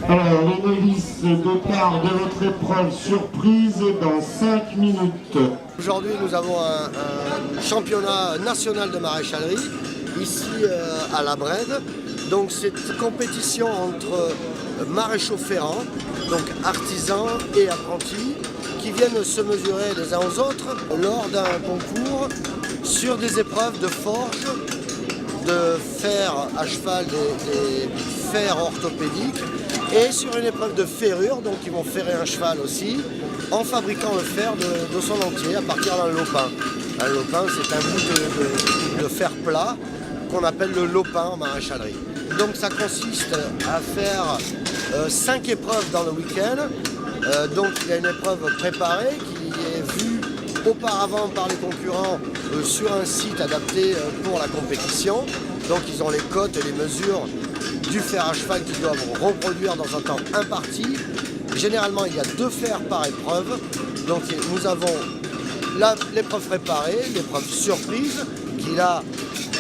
Alors, les novices départ de votre épreuve surprise dans 5 minutes. Aujourd'hui, nous avons un championnat national de maréchalerie, ici à La Brède. Donc, c'est une compétition entre maréchaux ferrants, donc artisans et apprentis, qui viennent se mesurer les uns aux autres lors d'un concours sur des épreuves de forge, de fer à cheval, des fers orthopédiques, et sur une épreuve de ferrure, donc ils vont ferrer un cheval aussi, en fabriquant le fer de son entier à partir d'un lopin. Un lopin, c'est un bout de fer plat qu'on appelle le lopin en maréchalerie. Donc ça consiste à faire 5 épreuves dans le week-end. Donc il y a une épreuve préparée qui est vue auparavant par les concurrents sur un site adapté pour la compétition. Donc ils ont les cotes et les mesures du fer à cheval qu'ils doivent reproduire dans un temps imparti. Généralement il y a 2 fers par épreuve. Donc nous avons l'épreuve préparée, l'épreuve surprise, qui là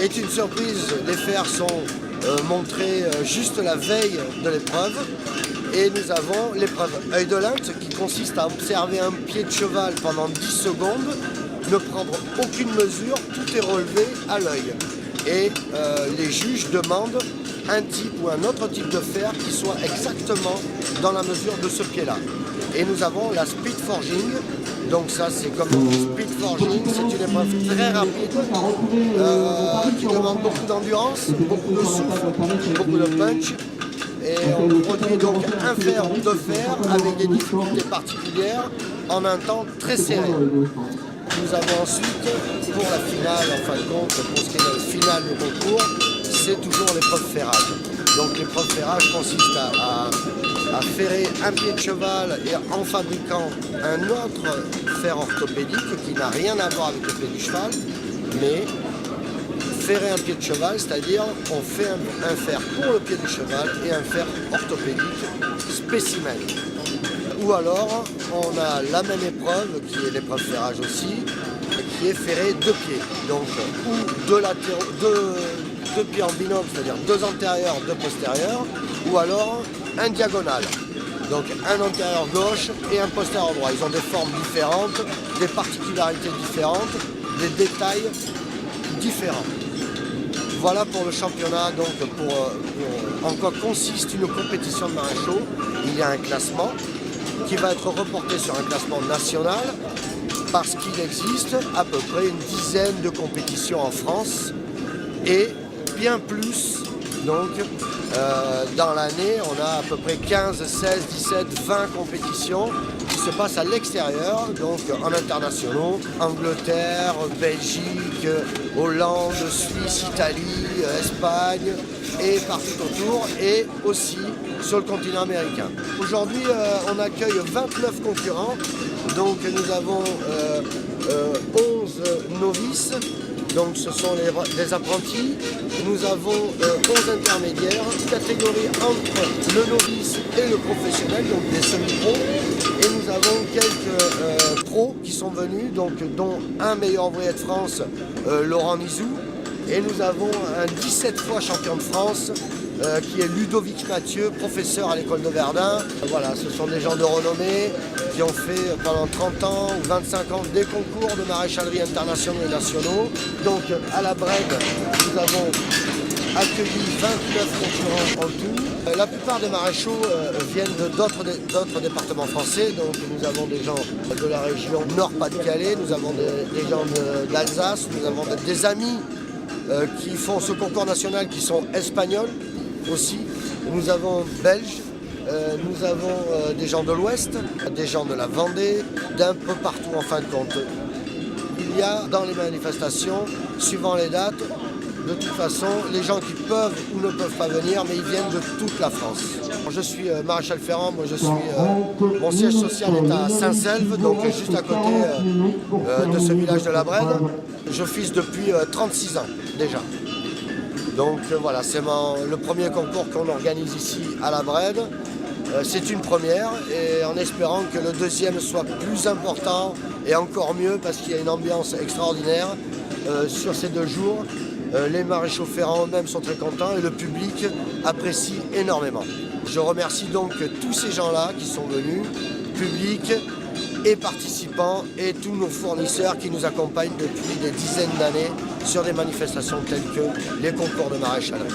est une surprise. Les fers sont montrés juste la veille de l'épreuve. Et nous avons l'épreuve œil de lynx qui consiste à observer un pied de cheval pendant 10 secondes, ne prendre aucune mesure, tout est relevé à l'œil. Et les juges demandent un type ou un autre type de fer qui soit exactement dans la mesure de ce pied-là. Et nous avons la speed forging. Donc ça c'est comme le speed forging, c'est une épreuve très rapide qui demande beaucoup d'endurance, beaucoup de souffle, beaucoup de punch. Et on produit donc un fer ou 2 fers avec des difficultés particulières en un temps très serré. Nous avons ensuite, pour la finale, en fin de compte, pour ce qui est la finale du concours, c'est toujours l'épreuve ferrage. Donc l'épreuve ferrage consiste à ferrer un pied de cheval et en fabriquant un autre fer orthopédique qui n'a rien à voir avec le pied du cheval, mais ferrer un pied de cheval, c'est-à-dire on fait un fer pour le pied du cheval et un fer orthopédique spécimen. Ou alors on a la même épreuve, qui est l'épreuve ferrage aussi, qui est ferrée 2 pieds. Donc ou 2 pieds en binôme, c'est-à-dire 2 antérieurs, 2 postérieurs, ou alors un diagonal. Donc un antérieur gauche et un postérieur droit. Ils ont des formes différentes, des particularités différentes, des détails différents. Voilà pour le championnat, donc en quoi consiste une compétition de maréchaux. Il y a un classement qui va être reporté sur un classement national parce qu'il existe à peu près une dizaine de compétitions en France et bien plus. Donc dans l'année, on a à peu près 15, 16, 17, 20 compétitions qui se passent à l'extérieur, donc en internationaux, Angleterre, Belgique, Hollande, Suisse, Italie, Espagne et partout autour, et aussi sur le continent américain. Aujourd'hui, on accueille 29 concurrents, donc nous avons 11 novices. Donc ce sont les apprentis, nous avons 11 intermédiaires, catégorie entre le novice et le professionnel, donc des semi-pros, et nous avons quelques pros qui sont venus, donc, dont un meilleur ouvrier de France, Laurent Nizou, et nous avons un 17 fois champion de France, qui est Ludovic Mathieu, professeur à l'école de Verdun. Voilà, ce sont des gens de renommée qui ont fait pendant 30 ans ou 25 ans des concours de maréchalerie internationaux et nationaux. Donc à La Brède, nous avons accueilli 29 concurrents en tout. La plupart des maréchaux viennent d'autres départements français. Donc nous avons des gens de la région Nord-Pas-de-Calais, nous avons des gens d'Alsace, nous avons des amis qui font ce concours national qui sont espagnols aussi. Nous avons belges, nous avons des gens de l'Ouest, des gens de la Vendée, d'un peu partout en fin de compte. Il y a dans les manifestations, suivant les dates, de toute façon, les gens qui peuvent ou ne peuvent pas venir, mais ils viennent de toute la France. Je suis maréchal ferrant, moi mon siège social est à Saint-Selve, donc juste à côté de ce village de La Brède. J'office depuis 36 ans déjà. Donc voilà, c'est le premier concours qu'on organise ici à La Brède. C'est une première et en espérant que le deuxième soit plus important et encore mieux parce qu'il y a une ambiance extraordinaire sur ces 2 jours. Les maréchaux ferrants eux-mêmes sont très contents et le public apprécie énormément. Je remercie donc tous ces gens-là qui sont venus, public et participants et tous nos fournisseurs qui nous accompagnent depuis des dizaines d'années sur des manifestations telles que les concours de maréchalerie.